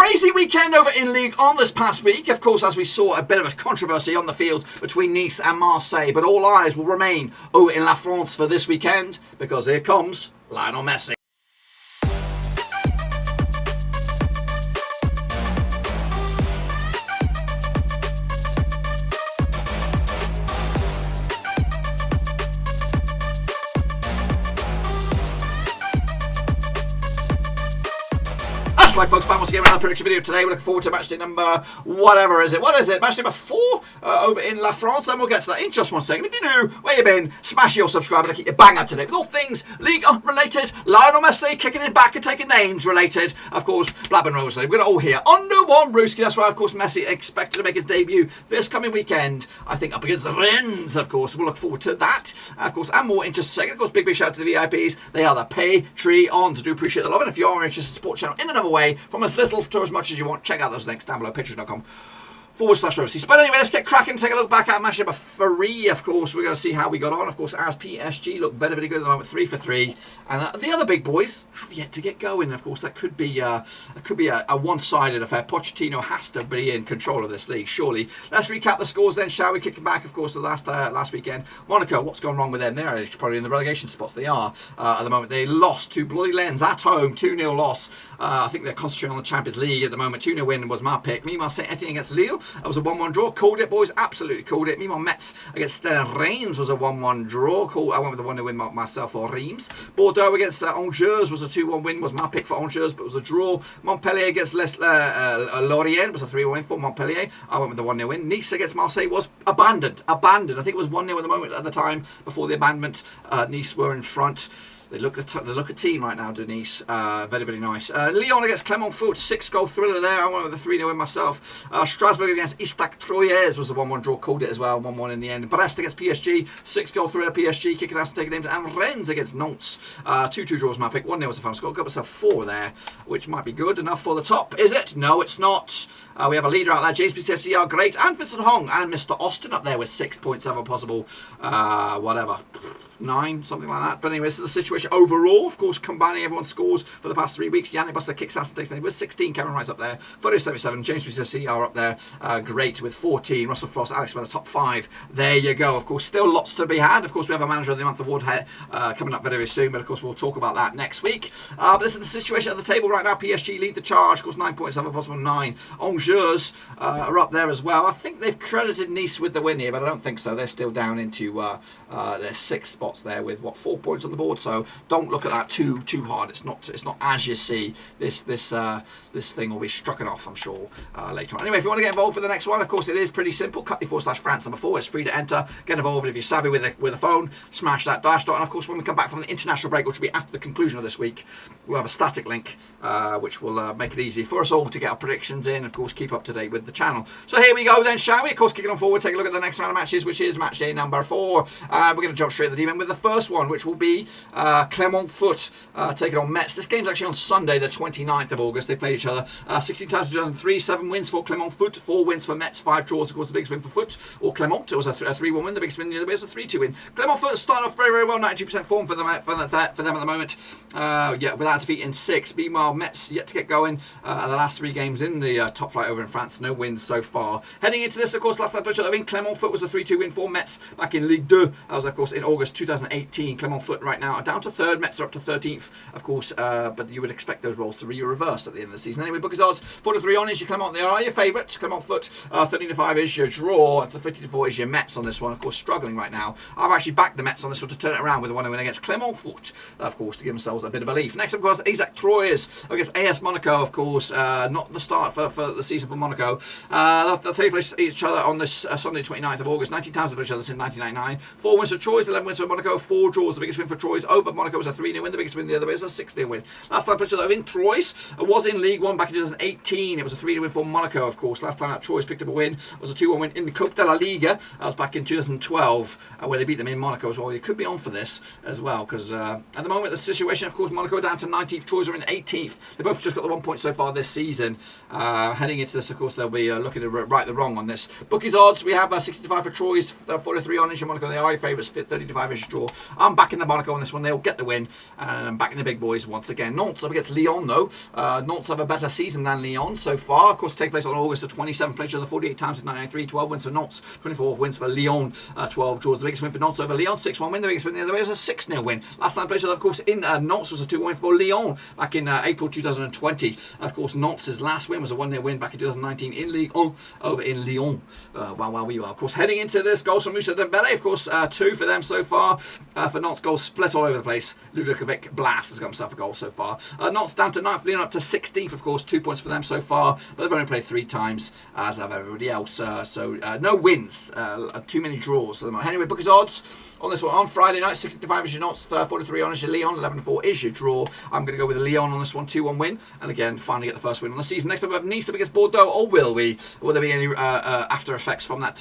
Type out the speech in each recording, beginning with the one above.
Crazy weekend over in Ligue on this past week. Of course, as we saw a bit of a controversy on the field between Nice and Marseille, but all eyes will remain over in La France for this weekend because here comes Lionel Messi. Right, folks, back once again with another prediction video today. We're looking forward to matchday number, whatever is it? What is it? Matchday number 4 over in La France. And we'll get to that in just one second. If you're new, where you been, smash your subscribe and keep your bang up to date with all things Ligue related. Lionel Messi kicking it back and taking names related. Of course, Blackburn Rovers. We're going to all hear under one Brewski. That's why, of course, Messi expected to make his debut this coming weekend. I think up against the Rennes, of course. We'll look forward to that. Of course, and more in just a second. Of course, big shout out to the VIPs. They are the Patreons. I do appreciate the love. And if you are interested in support channel in another way, from as little to as much as you want, check out those links down below, patreon.com/RoverSeas. But anyway, let's get cracking, take a look back at match number 3. Of course, we're going to see how we got on. Of course, as PSG look very, very good at the moment, 3 for 3. And the other big boys have yet to get going. Of course, that could be a one-sided affair. Pochettino has to be in control of this league, surely. Let's recap the scores then, shall we? Kicking back, of course, to last weekend. Monaco, what's gone wrong with them? They're probably in the relegation spots. They are at the moment. They lost to bloody Lens at home, 2-0 loss. I think they're concentrating on the Champions League at the moment. 2-0 win was my pick. Meanwhile, Saint-Étienne against Lille. That was a 1-1 draw. Called it, boys. Absolutely called it. Meanwhile, Metz against Stade Reims was a 1-1 draw. I went with the 1-0 win myself for Reims. Bordeaux against Angers was a 2-1 win. Was my pick for Angers, but it was a draw. Montpellier against Lorient was a 3-1 win for Montpellier. I went with the 1-0 win. Nice against Marseille was abandoned. I think it was 1-0 at the moment at the time before the abandonment. Nice were in front. They look a team right now, Denise. Very, very nice. Lyon against Clermont, 6-goal thriller there. I went with the 3-0 win myself. Strasbourg against ESTAC Troyes was a 1-1 draw. Called it as well. 1-1 in the end. Brest against PSG, 6-goal thriller. PSG kicking ass and taking names. And Rennes against Nantes. 2-2 draws my pick. 1-0 was the final score. Got myself 4 there, which might be good enough for the top. Is it? No, it's not. We have a leader out there. James FC are great. And Vincent Hong and Mr. Austin up there with 6 points ever possible. Whatever. 9, something like that. But anyway, this is the situation overall. Of course, combining everyone's scores for the past 3 weeks. Yannick Buster kicks ass and takes with 16. Cameron Wright's up there. 77. James BCFC are up there. Great with 14. Russell Frost, Alex with the top 5. There you go. Of course, still lots to be had. Of course, we have a Manager of the Month award coming up very, very soon. But of course, we'll talk about that next week. But this is the situation at the table right now. PSG lead the charge. Of course, 9 points have a possible 9. Angers are up there as well. I think they've credited Nice with the win here, but I don't think so. They're still down into their 6th spot there with 4 points on the board, so don't look at that too hard. It's not as you see. This thing will be strucken off, I'm sure, later on. Anyway, if you want to get involved for the next one, of course it is pretty simple. cut.me/France number 4. It's free to enter. Get involved if you're savvy with a phone. Smash that dash dot. And of course, when we come back from the international break, which will be after the conclusion of this week, we'll have a static link, which will make it easy for us all to get our predictions in. Of course, keep up to date with the channel. So here we go then, shall we? Of course, kicking on forward, take a look at the next round of matches, which is match day number 4. We're going to jump straight to the demon with the first one, which will be Clermont taking on Metz. This game's actually on Sunday, the 29th of August. They played each other 16 times in 2003, 7 wins for Clermont Foot, 4 wins for Metz, 5 draws. Of course, the biggest win for Foot, or Clermont. It was a 3-1 win. The biggest win the other way was a 3-2 win. Clermont Foot started off very, very well, 92% form for them at the moment. Without defeat in 6. Meanwhile, Metz yet to get going. The last 3 games in the top flight over in France, no wins so far. Heading into this, of course, last time I win, Clermont Foot was a 3-2 win for Metz back in Ligue 2. That was, of course, in August 2018. Clermont Foot right now are down to 3rd. Metz are up to 13th, of course, but you would expect those roles to be reversed at the end of the season. Anyway, Bookies odds 4-3 on is your Clermont. They are your favourite. Clermont Foot 13-5 is your draw. 50-4 is your Metz on this one. Of course, struggling right now. I've actually backed the Metz on this one to turn it around with a 1-0 win against Clermont Foot, of course, to give themselves a bit of belief. Next, of course, ESTAC Troyes against AS Monaco. Of course, not the start for the season for Monaco. They'll take each other on this Sunday, 29th of August. 19 times they've played each other since 1999. 4 wins for Troyes, 11 wins for Monaco, 4 draws. The biggest win for Troyes over Monaco was a 3-0 win. The biggest win the other way was a 6-0 win. Last time played each other in Troyes was in League 1 back in 2018. It was a 3-0 win for Monaco, of course. Last time that Troyes picked up a win was a 2-1 win in the Coupe de la Ligue. That was back in 2012, where they beat them in Monaco as well. You could be on for this as well, because at the moment the situation, of course, Monaco down to 19th, Troyes are in 18th. They both just got the 1 point so far this season. Heading into this, of course, they'll be looking to right the wrong on this. Bookies odds, we have 65 for Troyes, 43 on Monaco. They are your favourites. 30-5 is 1-1 draw. I'm backing the Monaco on this one. They'll get the win. And I'm backing the big boys once again. Nantes up against Lyon, though. Nantes have a better season than Lyon so far. Of course, take place on August the 27th. Played each other 48 times in 1993. 12 wins for Nantes, 24 wins for Lyon, 12 draws. The biggest win for Nantes over Lyon, 6-1 win. The biggest win the other way was a 6-0 win. Last time played each other, of course, in Nantes was a 2-1 win for Lyon back in April 2020. Of course, Nantes' last win was a 1-0 win back in 2019 in Ligue 1 over in Lyon. While we were, of course, heading into this, goals from Moussa Dembele, of course, 2 for them so far. For Nantes, goals split all over the place. Ludovic Blas has got himself a goal so far. Nantes down to 9th, Lyon up to 16th, of course, 2 points for them so far, but they've only played 3 times, as have everybody else. So no wins, too many draws. So anyway, book his odds on this one on Friday night. 65 is your Nantes, 43 on is your Lyon, 11-4 is your draw. I'm going to go with the Lyon on this one, 2-1 win, and again, finally get the first win on the season. Next up, we have Nice up against Bordeaux, or will we? Will there be any after effects from that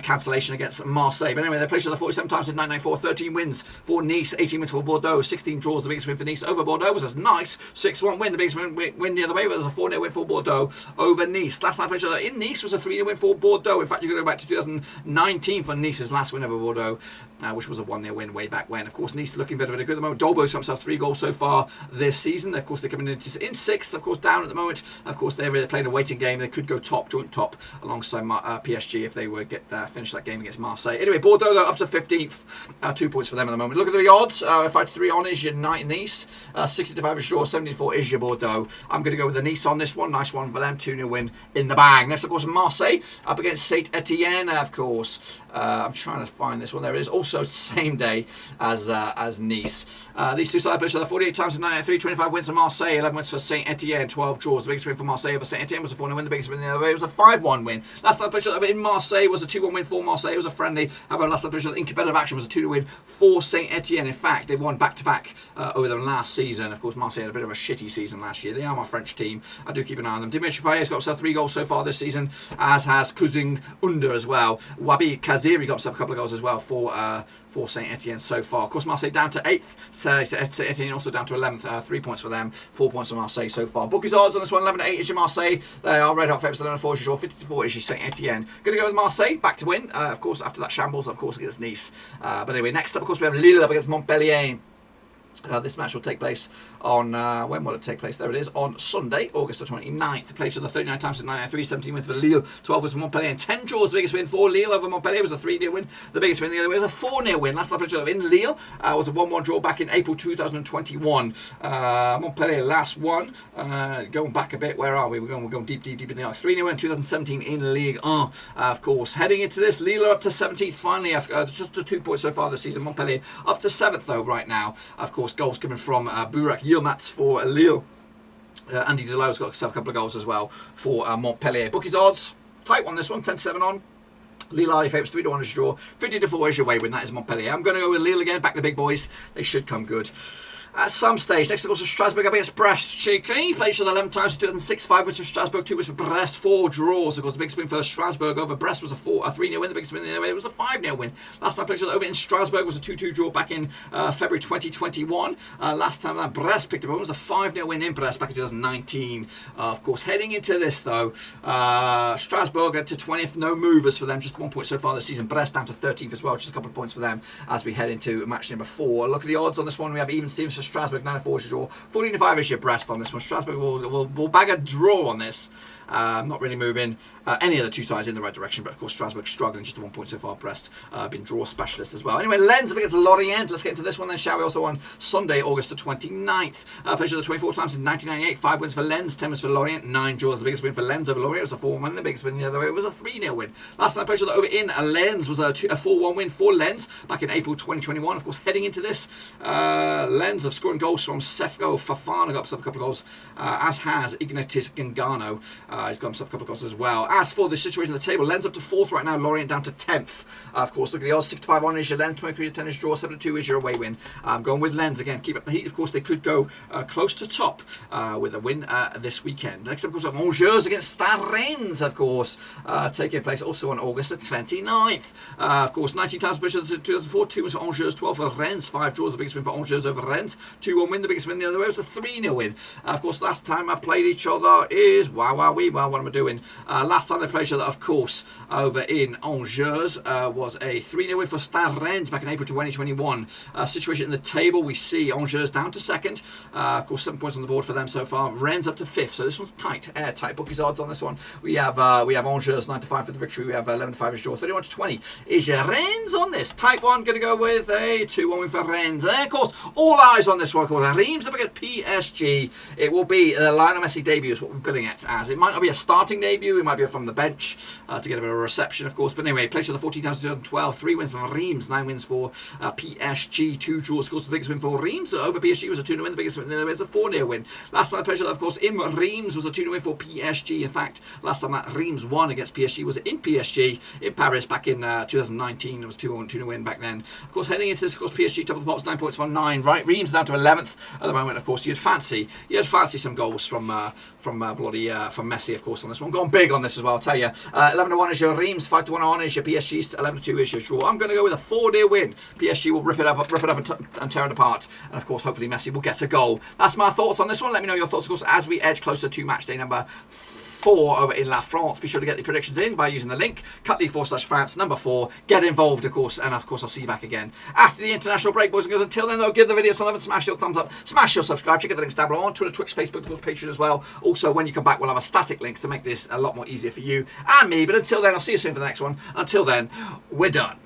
cancellation against Marseille? But anyway, they played each other 47 times in 1994, 13 wins for Nice, 18 wins for Bordeaux, 16 draws. The biggest win for Nice over Bordeaux was a nice 6-1 win. The biggest win the other way was a 4-0 win for Bordeaux over Nice. Last time played each other in Nice was a 3-0 win for Bordeaux. In fact, you can go back to 2019 for Nice's last win over Bordeaux, which was a 1-0 win way back when. Of course, Nice looking very, very good at the moment. Dolbo's got himself 3 goals so far this season. Of course, they're coming in 6th, of course, down at the moment. Of course, they're playing a waiting game. They could go joint top alongside PSG if they would finish that game against Marseille. Anyway, Bordeaux, though, up to 15th. 2 points for them at the moment. Look at the odds. 5-3 on is your Nice. 60-5 is your 74 is your Bordeaux. I'm going to go with the Nice on this one. Nice one for them. 2-0 win in the bag. Next, of course, Marseille up against Saint-Étienne, of course. I'm trying to find this one. There it is. Also same day as Nice. These two sides played each other 48 times in 1993. 25 wins for Marseille, 11 wins for Saint-Étienne, 12 draws. The biggest win for Marseille over Saint-Étienne was a 4-0 win. The biggest win the other way was a 5-1 win. Last time played each other in Marseille was a 2-1 win for Marseille. It was a friendly. However, last time played each other in competitive action was a 2-0 win for Saint-Étienne. In fact, they won back-to-back over them last season. Of course, Marseille had a bit of a shitty season last year. They are my French team. I do keep an eye on them. Dimitri Payet's got himself 3 goals so far this season, as has Kuzing Under as well. Wabi Kaziri got himself a couple of goals as well for Saint-Étienne so far. Of course, Marseille down to 8th. Saint-Étienne also down to 11th. 3 points for them. 4 points for Marseille so far. Bookies odds on this one. 11-8 is your Marseille. They are red hot favourites. 11-4 is your draw. 50-4 is your Saint-Étienne. Going to go with Marseille. Back to win. Of course, after that shambles, of course, against Nice. But anyway, next up, of course, we have Lille up against Montpellier. This match will take place on, when will it take place? There it is, on Sunday, August the 29th. Played each other 39 times in 1993, 17 wins for Lille, 12 wins for Montpellier, and 10 draws. The biggest win for Lille over Montpellier was a 3-0 win. The biggest win the other way was a 4-0 win. Last time played each other in Lille was a 1-1 draw back in April 2021. Montpellier last one. Going back a bit, where are we? We're going deep in the arc. 3-0 win 2017 in Ligue 1. Of course, heading into this, Lille are up to 17th finally, just 2 points so far this season. Montpellier up to 7th though right now. Of course, goals coming from Burak Yilmaz for Lille. Andy Delo's got himself a couple of goals as well for Montpellier. Bookies odds, tight one this one, 10-7 on. Lille are your favourites, 3-1 is your draw, 50-4 is your way win. That is Montpellier. I'm going to go with Lille again, back the big boys. They should come good at some stage. Next, of course, Strasbourg up against Brest. Cheeky. Played each other 11 times in 2006. 5 wins for Strasbourg, 2 wins for Brest, 4 draws. Of course, the biggest win for Strasbourg over Brest was a 3-0 win. The biggest win the other way was a 5-0 win. Last time played each other over in Strasbourg was a 2-2 draw back in February 2021. Last time that Brest picked up was a 5-0 win in Brest back in 2019. Of course, heading into this though, Strasbourg to 20th, no movers for them, just 1 point so far this season. Brest down to 13th as well, just a couple of points for them as we head into match number 4. Look at the odds on this one. We have even Stevens for Strasbourg, 9-4 is your draw, 14-5 is your Brest on this one. Strasbourg will bag a draw on this. Not really moving any of the two sides in the right direction, but of course Strasbourg struggling, just a 1 point so far. Brest been draw specialists as well. Anyway, Lens up against Lorient. Let's get into this one then, shall we? Also on Sunday, August the 29th. Played each other 24 times in 1998. 5 wins for Lens, 10 wins for Lorient, 9 draws. The biggest win for Lens over Lorient was a 4-1 win. The biggest win the other way was a 3-0 win. Last time played each other over in Lens was a 4-1 win for Lens back in April 2021. Of course, heading into this, Lens have scoring goals from Sefko Fafana, got himself a couple of goals, as has Ignatis Gangano. He's got himself a couple of goals as well. As for the situation on the table, Lens up to 4th right now, Lorient down to 10th. Of course, look at the odds, 6-5 on is your Lens, 23-10 is draw, 7-2 is your away win. Going with Lens again, keep up the heat. Of course, they could go close to top with a win this weekend. Next, of course, we have Angers against Stade Rennes, of course, taking place also on August the 29th. Of course, 19 times played 2004, 2 wins for Angers, 12 for Rennes, 5 draws, the biggest win for Angers over Rennes, 2-1 win, the biggest win the other way was a 3-0 win. Of course, last time I played each other is, Marseille. Well, what am I doing? Last time they played each other, of course, over in Angers, was a 3-0 win for Stade Rennes back in April 2021. Situation in the table, we see Angers down to second. Of course, 7 points on the board for them so far. Rennes up to fifth, so this one's tight, airtight. Bookies odds on this one. We have Angers 9-5 for the victory. We have 11-5 is draw. 31-20 is Rennes on this. Type 1 going to go with a 2-1 win for Rennes. And of course, all eyes on this one. Called Reims up against PSG. It will be the Lionel Messi debut is what we're billing it as. It might not be a starting debut. It might be from the bench to get a bit of a reception, of course. But anyway, played each other 14 times in 2012. 3 wins for Reims, 9 wins for PSG. 2 draws. Of course, the biggest win for Reims over PSG was a 2-0 win. The biggest win there was a 4-0 win. Last time I played, of course, in Reims was a 2-0 win for PSG. In fact, last time that Reims won against PSG was in PSG in Paris back in 2019. It was 2-0 win back then. Of course, heading into this, of course, PSG top of the pops, 9 points from 9. Right, Reims down to 11th at the moment. Of course, you'd fancy some goals from Messi, of course, on this one. Gone big on this as well, I'll tell you. 11-1 is your Reims, 5-1 on is your PSG, 11-2 is your draw. I'm going to go with a 4-0 win. PSG will rip it up and tear it apart. And of course, hopefully Messi will get a goal. That's my thoughts on this one. Let me know your thoughts, of course, as we edge closer to match day number 4 over in La France. Be sure to get the predictions in by using the link cut.ly/France number 4. Get involved, of course, and of course I'll see you back again after the international break, boys and girls. Until then, though, give the video some love and smash your thumbs up, smash your subscribe. Check out the links down below on Twitter, Twitch, Facebook, of course, Patreon as well. Also, when you come back, we'll have a static links to make this a lot more easier for you and me. But until then, I'll see you soon for the next one. Until then, we're done.